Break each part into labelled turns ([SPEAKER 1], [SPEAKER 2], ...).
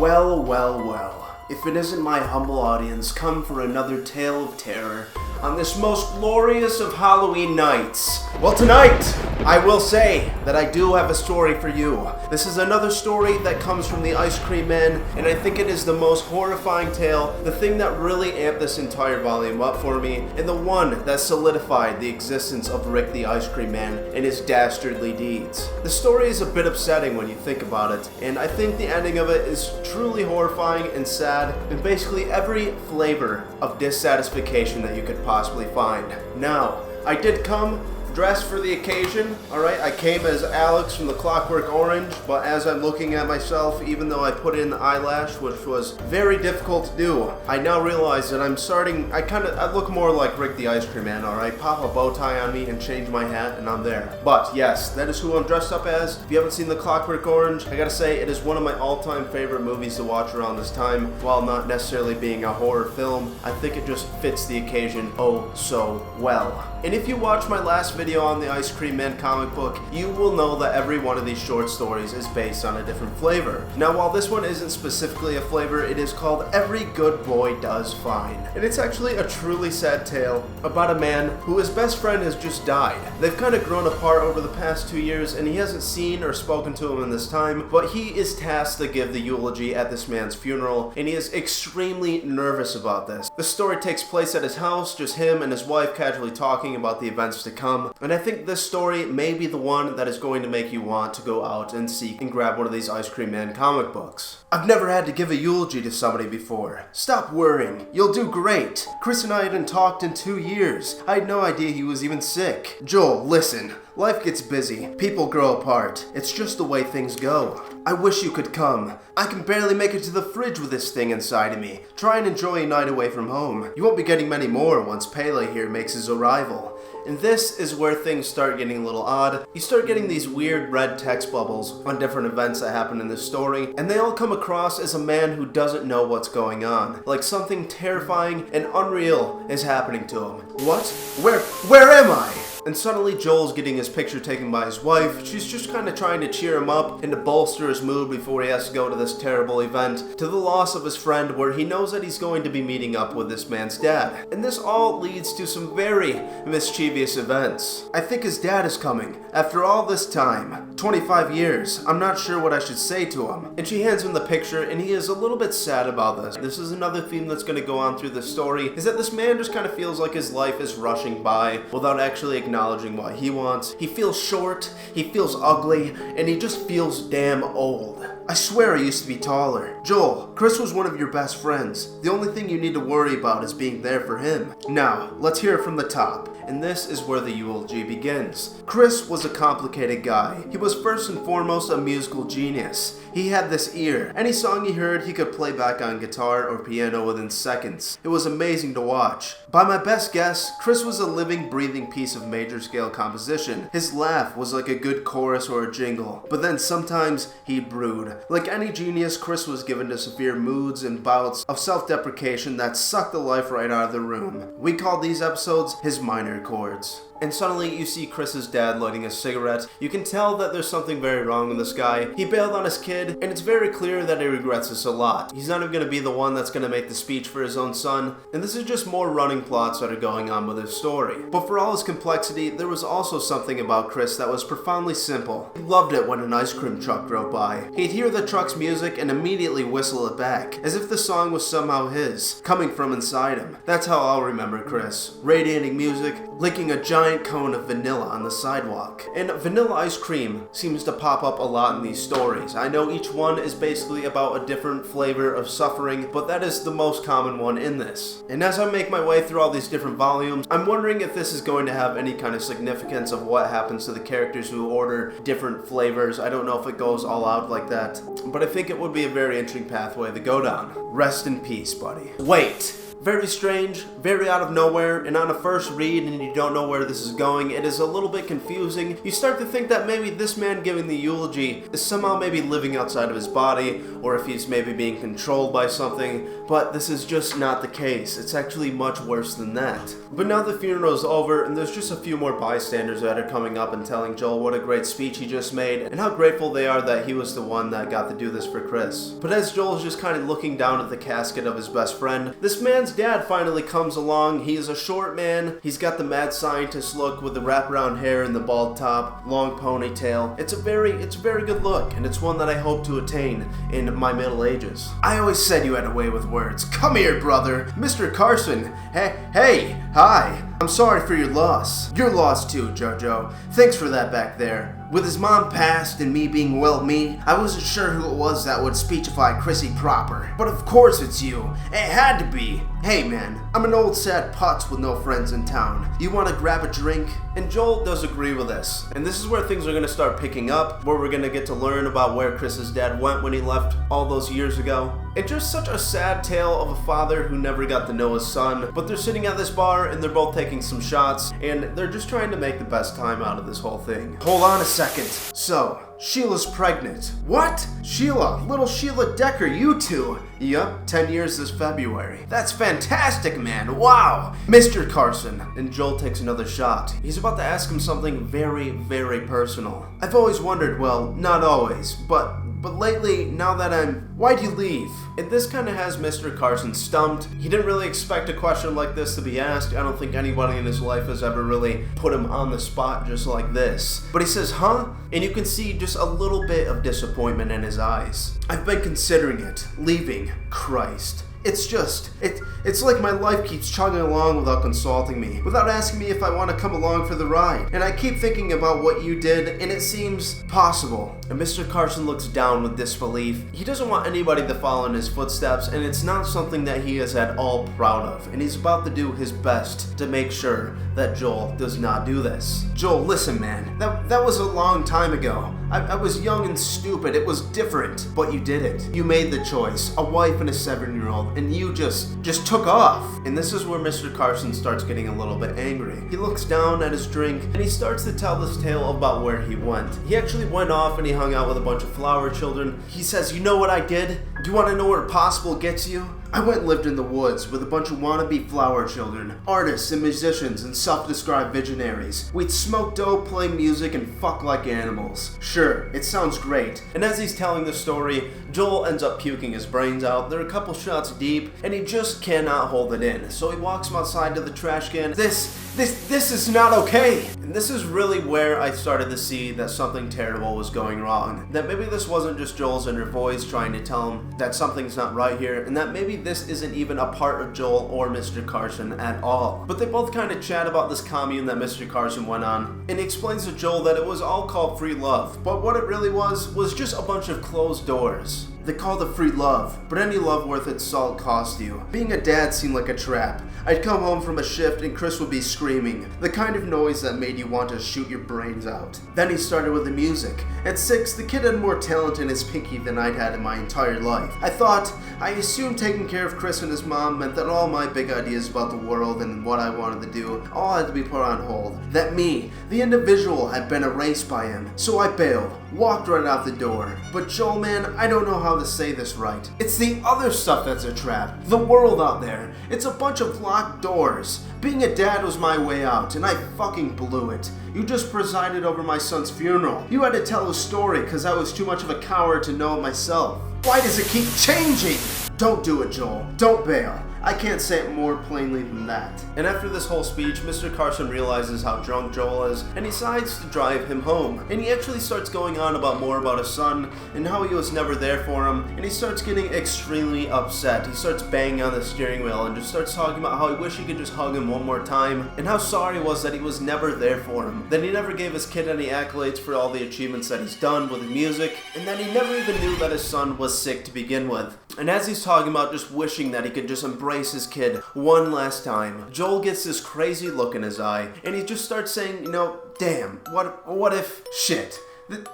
[SPEAKER 1] Well, well, well. If it isn't my humble audience, come for another tale of terror on this most glorious of Halloween nights. Well, tonight, I will say that I do have a story for you. This is another story that comes from the Ice Cream Man, and I think it is the most horrifying tale, the thing that really amped this entire volume up for me, and the one that solidified the existence of Rick the Ice Cream Man and his dastardly deeds. The story is a bit upsetting when you think about it, and I think the ending of it is truly horrifying and sad, and basically every flavor of dissatisfaction that you could possibly find. Now, I did come dressed for the occasion, alright? I came as Alex from the Clockwork Orange, but as I'm looking at myself, even though I put in the eyelash, which was very difficult to do, I now realize that I look more like Rick the Ice Cream Man, alright? Pop a bow tie on me and change my hat and I'm there. But yes, that is who I'm dressed up as. If you haven't seen the Clockwork Orange, I gotta say it is one of my all-time favorite movies to watch around this time. While not necessarily being a horror film, I think it just fits the occasion oh so well. And if you watch my last video on the Ice Cream Man comic book, you will know that every one of these short stories is based on a different flavor. Now, while this one isn't specifically a flavor, it is called Every Good Boy Does Fine. And it's actually a truly sad tale about a man who his best friend has just died. They've kind of grown apart over the past 2 years, and he hasn't seen or spoken to him in this time, but he is tasked to give the eulogy at this man's funeral, and he is extremely nervous about this. The story takes place at his house, just him and his wife casually talking about the events to come, and I think this story may be the one that is going to make you want to go out and seek and grab one of these Ice Cream Man comic books. I've never had to give a eulogy to somebody before. Stop worrying. You'll do great. Chris and I hadn't talked in 2 years. I had no idea he was even sick. Joel, listen. Life gets busy. People grow apart. It's just the way things go. I wish you could come. I can barely make it to the fridge with this thing inside of me. Try and enjoy a night away from home. You won't be getting many more once Pele here makes his arrival. And this is where things start getting a little odd. You start getting these weird red text bubbles on different events that happen in this story, and they all come across as a man who doesn't know what's going on. Like something terrifying and unreal is happening to him. What? Where am I? And suddenly Joel's getting his picture taken by his wife. She's just kind of trying to cheer him up and to bolster his mood before he has to go to this terrible event, to the loss of his friend, where he knows that he's going to be meeting up with this man's dad. And this all leads to some very mischievous events. I think his dad is coming. After all this time, 25 years, I'm not sure what I should say to him. And she hands him the picture, and he is a little bit sad about this. This is another theme that's going to go on through this story, is that this man just kind of feels like his life is rushing by without actually acknowledging what he wants. He feels short, he feels ugly, and he just feels damn old. I swear I used to be taller. Joel, Chris was one of your best friends. The only thing you need to worry about is being there for him. Now, let's hear it from the top. And this is where the eulogy begins. Chris was a complicated guy. He was first and foremost a musical genius. He had this ear. Any song he heard, he could play back on guitar or piano within seconds. It was amazing to watch. By my best guess, Chris was a living, breathing piece of major scale composition. His laugh was like a good chorus or a jingle, but then sometimes he'd brood. Like any genius, Chris was given to severe moods and bouts of self-deprecation that sucked the life right out of the room. We called these episodes his minor chords. And suddenly you see Chris's dad lighting a cigarette. You can tell that there's something very wrong with this guy. He bailed on his kid, and it's very clear that he regrets this a lot. He's not even going to be the one that's going to make the speech for his own son, and this is just more running plots that are going on with his story. But for all his complexity, there was also something about Chris that was profoundly simple. He loved it when an ice cream truck drove by. He'd hear the truck's music and immediately whistle it back, as if the song was somehow his, coming from inside him. That's how I'll remember Chris. Radiating music, licking a giant cone of vanilla on the sidewalk. And vanilla ice cream seems to pop up a lot in these stories. I know each one is basically about a different flavor of suffering, but that is the most common one in this. And as I make my way through all these different volumes, I'm wondering if this is going to have any kind of significance of what happens to the characters who order different flavors. I don't know if it goes all out like that, but I think it would be a very interesting pathway to go down. Rest in peace, buddy. Wait! Very strange, very out of nowhere, and on a first read and you don't know where this is going, it is a little bit confusing. You start to think that maybe this man giving the eulogy is somehow maybe living outside of his body, or if he's maybe being controlled by something, but this is just not the case. It's actually much worse than that. But now the funeral is over, and there's just a few more bystanders that are coming up and telling Joel what a great speech he just made, and how grateful they are that he was the one that got to do this for Chris. But as Joel's just kind of looking down at the casket of his best friend, this man's dad finally comes along. He is a short man. He's got the mad scientist look with the wraparound hair and the bald top, long ponytail. It's a very good look, and it's one that I hope to attain in my middle ages. I always said you had a way with words. Come here, brother. Mr. Carson. Hey, hi. I'm sorry for your loss. Your loss too, Jojo. Thanks for that back there. With his mom passed and me being me, I wasn't sure who it was that would speechify Chrissy proper. But of course it's you. It had to be. Hey man, I'm an old sad putz with no friends in town. You want to grab a drink? And Joel does agree with this. And this is where things are going to start picking up, where we're going to get to learn about where Chris's dad went when he left all those years ago. It's just such a sad tale of a father who never got to know his son, but they're sitting at this bar and they're both taking some shots, and they're just trying to make the best time out of this whole thing. Hold on a second. So, Sheila's pregnant. What? Sheila, little Sheila Decker, you two. Yup, 10 years this February. That's fantastic, man. Wow. Mr. Carson. And Joel takes another shot. He's about to ask him something very, very personal. I've always wondered, well, not always, but lately, now that why'd you leave? And this kind of has Mr. Carson stumped. He didn't really expect a question like this to be asked. I don't think anybody in his life has ever really put him on the spot just like this. But he says, huh? And you can see just a little bit of disappointment in his eyes. I've been considering it. Leaving. Christ. It's like my life keeps chugging along without consulting me, without asking me if I want to come along for the ride. And I keep thinking about what you did, and it seems possible. And Mr. Carson looks down with disbelief. He doesn't want anybody to follow in his footsteps, and it's not something that he is at all proud of. And he's about to do his best to make sure that Joel does not do this. Joel, listen, man. That was a long time ago. I was young and stupid. It was different, but you did it. You made the choice. A wife and a 7-year-old, and you just took off. And this is where Mr. Carson starts getting a little bit angry. He looks down at his drink, and he starts to tell this tale about where he went. He actually went off and he hung out with a bunch of flower children. He says, you know what I did? Do you want to know where possible gets you? I went and lived in the woods with a bunch of wannabe flower children, artists and musicians and self-described visionaries. We'd smoke dope, play music, and fuck like animals. Sure, it sounds great. And as he's telling the story, Joel ends up puking his brains out. They're a couple shots deep, and he just cannot hold it in. So he walks him outside to the trash can. This is not okay. And this is really where I started to see that something terrible was going wrong. That maybe this wasn't just Joel's inner voice trying to tell him that something's not right here, and that maybe this isn't even a part of Joel or Mr. Carson at all. But they both kind of chat about this commune that Mr. Carson went on, and he explains to Joel that it was all called free love, but what it really was just a bunch of closed doors. They called it free love, but any love worth its salt cost you. Being a dad seemed like a trap. I'd come home from a shift and Chris would be screaming, the kind of noise that made you want to shoot your brains out. Then he started with the music. At 6, the kid had more talent in his pinky than I'd had in my entire life. I assumed taking care of Chris and his mom meant that all my big ideas about the world and what I wanted to do all had to be put on hold. That me, the individual, had been erased by him. So I bailed, walked right out the door. But Joel, man, I don't know how to say this right. It's the other stuff that's a trap. The world out there. It's a bunch of locked doors. Being a dad was my way out, and I fucking blew it. You just presided over my son's funeral. You had to tell a story because I was too much of a coward to know it myself. Why does it keep changing? Don't do it, Joel. Don't bail. I can't say it more plainly than that. And after this whole speech, Mr. Carson realizes how drunk Joel is, and he decides to drive him home. And he actually starts going on more about his son, and how he was never there for him, and he starts getting extremely upset. He starts banging on the steering wheel, and just starts talking about how he wished he could just hug him one more time, and how sorry he was that he was never there for him. That he never gave his kid any accolades for all the achievements that he's done with music, and that he never even knew that his son was sick to begin with. And as he's talking about just wishing that he could just embrace his kid one last time, Joel gets this crazy look in his eye, and he just starts saying, damn, what if, shit.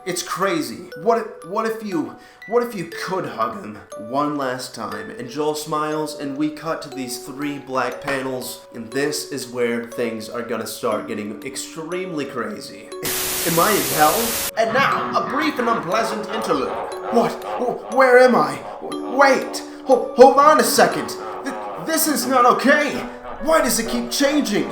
[SPEAKER 1] It's crazy. What if you could hug him one last time? And Joel smiles, and we cut to these 3 black panels, and this is where things are gonna start getting extremely crazy. Am I in hell? And now, a brief and unpleasant interlude. What? Where am I? Wait! Hold on a second! This is not okay! Why does it keep changing?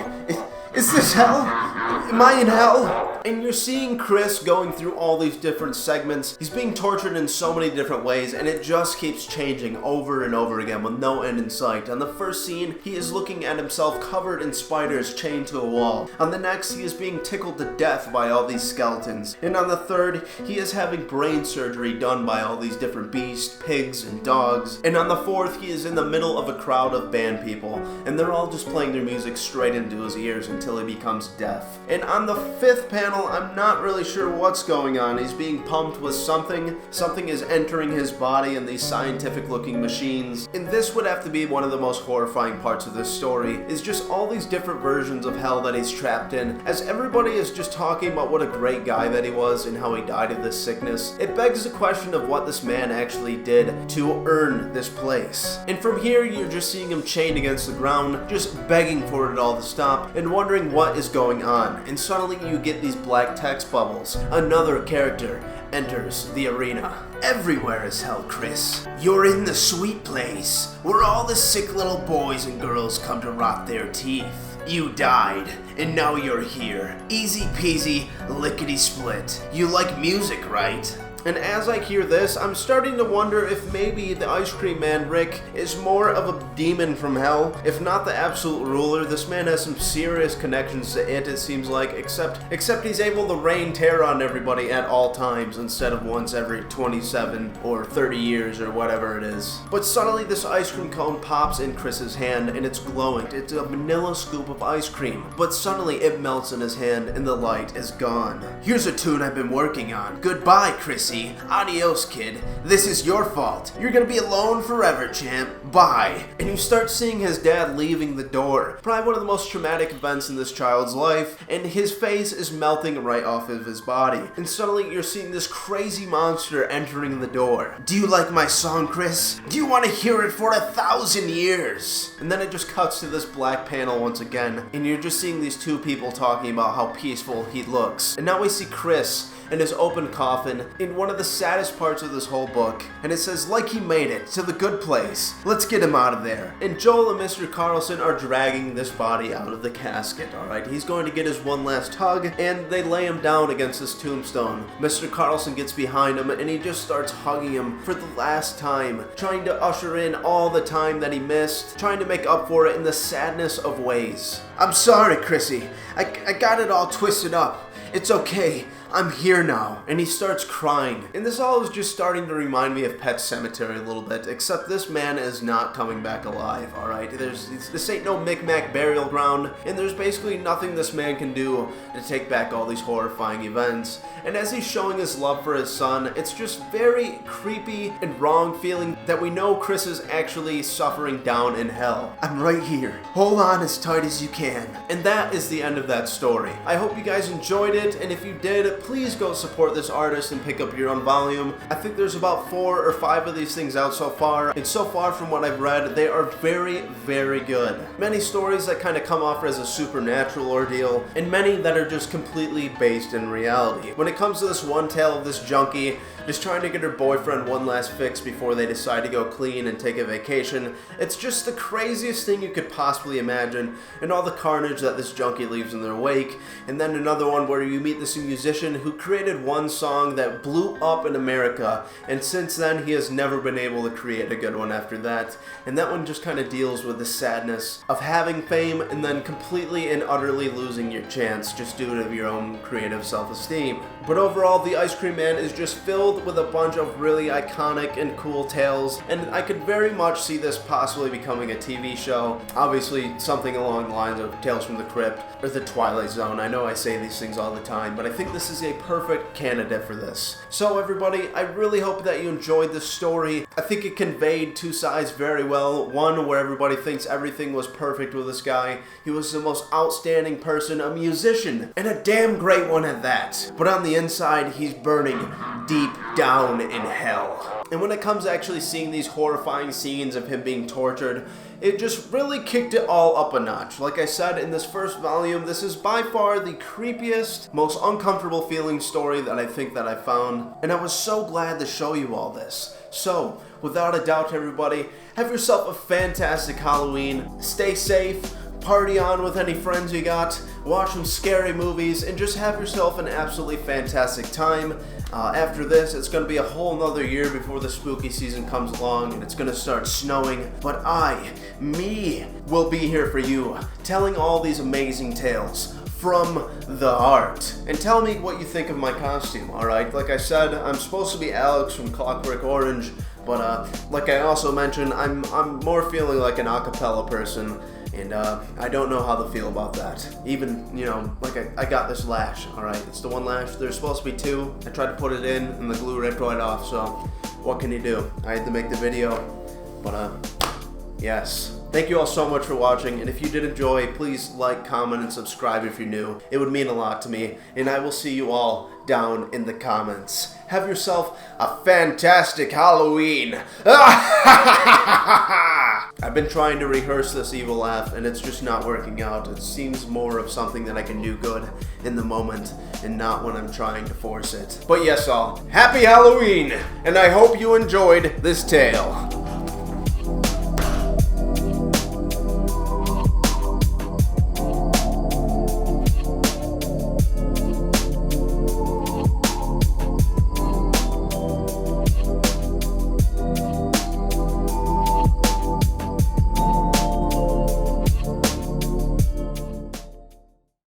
[SPEAKER 1] Is this hell? Am I in hell? And you're seeing Chris going through all these different segments. He's being tortured in so many different ways, and it just keeps changing over and over again with no end in sight. On the first scene, he is looking at himself covered in spiders chained to a wall. On the next, he is being tickled to death by all these skeletons. And on the third, he is having brain surgery done by all these different beasts, pigs, and dogs. And on the fourth, he is in the middle of a crowd of band people, and they're all just playing their music straight into his ears until he becomes deaf. And on the 5th panel, I'm not really sure what's going on. He's being pumped with something. Something is entering his body in these scientific looking machines. And this would have to be one of the most horrifying parts of this story, is just all these different versions of hell that he's trapped in. As everybody is just talking about what a great guy that he was and how he died of this sickness, it begs the question of what this man actually did to earn this place. And from here, you're just seeing him chained against the ground, just begging for it all to stop and wondering what is going on. And suddenly you get these black text bubbles. Another character enters the arena. Everywhere is hell, Chris. You're in the sweet place, where all the sick little boys and girls come to rot their teeth. You died, and now you're here. Easy peasy, lickety split. You like music, right? And as I hear this, I'm starting to wonder if maybe the ice cream man, Rick, is more of a demon from hell. If not the absolute ruler, this man has some serious connections to it seems like, except he's able to rain terror on everybody at all times instead of once every 27 or 30 years or whatever it is. But suddenly this ice cream cone pops in Chris's hand and it's glowing. It's a vanilla scoop of ice cream, but suddenly it melts in his hand and the light is gone. Here's a tune I've been working on. Goodbye, Chris. Adios, kid. This is your fault. You're gonna be alone forever, champ. Bye. And you start seeing his dad leaving the door. Probably one of the most traumatic events in this child's life, and his face is melting right off of his body. And suddenly you're seeing this crazy monster entering the door. Do you like my song, Chris? Do you want to hear it for 1,000 years? And then it just cuts to this black panel once again, and you're just seeing these 2 people talking about how peaceful he looks. And now we see Chris in his open coffin in one of the saddest parts of this whole book, and it says, like he made it to the good place. Let's get him out of there. And Joel and Mr. Carlson are dragging this body out of the casket, alright? He's going to get his one last hug, and they lay him down against this tombstone. Mr. Carlson gets behind him, and he just starts hugging him for the last time, trying to usher in all the time that he missed, trying to make up for it in the sadness of ways. I'm sorry, Chrissy. I got it all twisted up. It's okay. I'm here now. And he starts crying. And this all is just starting to remind me of Pet Sematary a little bit, except this man is not coming back alive, alright? This ain't no Micmac burial ground, and there's basically nothing this man can do to take back all these horrifying events. And as he's showing his love for his son, it's just very creepy and wrong feeling that we know Chris is actually suffering down in hell. I'm right here. Hold on as tight as you can. And that is the end of that story. I hope you guys enjoyed it, and if you did, please go support this artist and pick up your own volume. I think there's about 4 or 5 of these things out so far, and so far from what I've read, they are very, very good. Many stories that kind of come off as a supernatural ordeal, and many that are just completely based in reality. When it comes to this one tale of this junkie just trying to get her boyfriend one last fix before they decide to go clean and take a vacation, it's just the craziest thing you could possibly imagine, and all the carnage that this junkie leaves in their wake. And then another one where you meet this musician who created one song that blew up in America, and since then he has never been able to create a good one after that. And that one just kind of deals with the sadness of having fame and then completely and utterly losing your chance just due to your own creative self-esteem. But overall, The Ice Cream Man is just filled with a bunch of really iconic and cool tales, and I could very much see this possibly becoming a TV show. Obviously something along the lines of Tales from the Crypt or The Twilight Zone. I know I say these things all the time, but I think this is is a perfect candidate for this. So everybody, I really hope that you enjoyed this story. I think it conveyed two sides very well. One where everybody thinks everything was perfect with this guy. He was the most outstanding person, a musician, and a damn great one at that. But on the inside, he's burning deep down in hell. And when it comes to actually seeing these horrifying scenes of him being tortured, it just really kicked it all up a notch. Like I said, in this first volume, this is by far the creepiest, most uncomfortable feeling story that I think that I found. And I was so glad to show you all this. So, without a doubt, everybody, have yourself a fantastic Halloween. Stay safe. Party on with any friends you got, watch some scary movies, and just have yourself an absolutely fantastic time. After this, it's going to be a whole nother year before the spooky season comes along, and it's going to start snowing. But me, will be here for you, telling all these amazing tales from the heart. And tell me what you think of my costume, alright? Like I said, I'm supposed to be Alex from Clockwork Orange, but like I also mentioned, I'm more feeling like an a cappella person. And I don't know how to feel about that. Even, you know, like I got this lash, alright? It's the one lash. There's supposed to be two. I tried to put it in and the glue ripped right off, so what can you do? I had to make the video. But yes. Thank you all so much for watching, and if you did enjoy, please like, comment, and subscribe if you're new. It would mean a lot to me, and I will see you all down in the comments. Have yourself a fantastic Halloween! I've been trying to rehearse this evil laugh, and it's just not working out. It seems more of something that I can do good in the moment, and not when I'm trying to force it. But yes all, happy Halloween, and I hope you enjoyed this tale.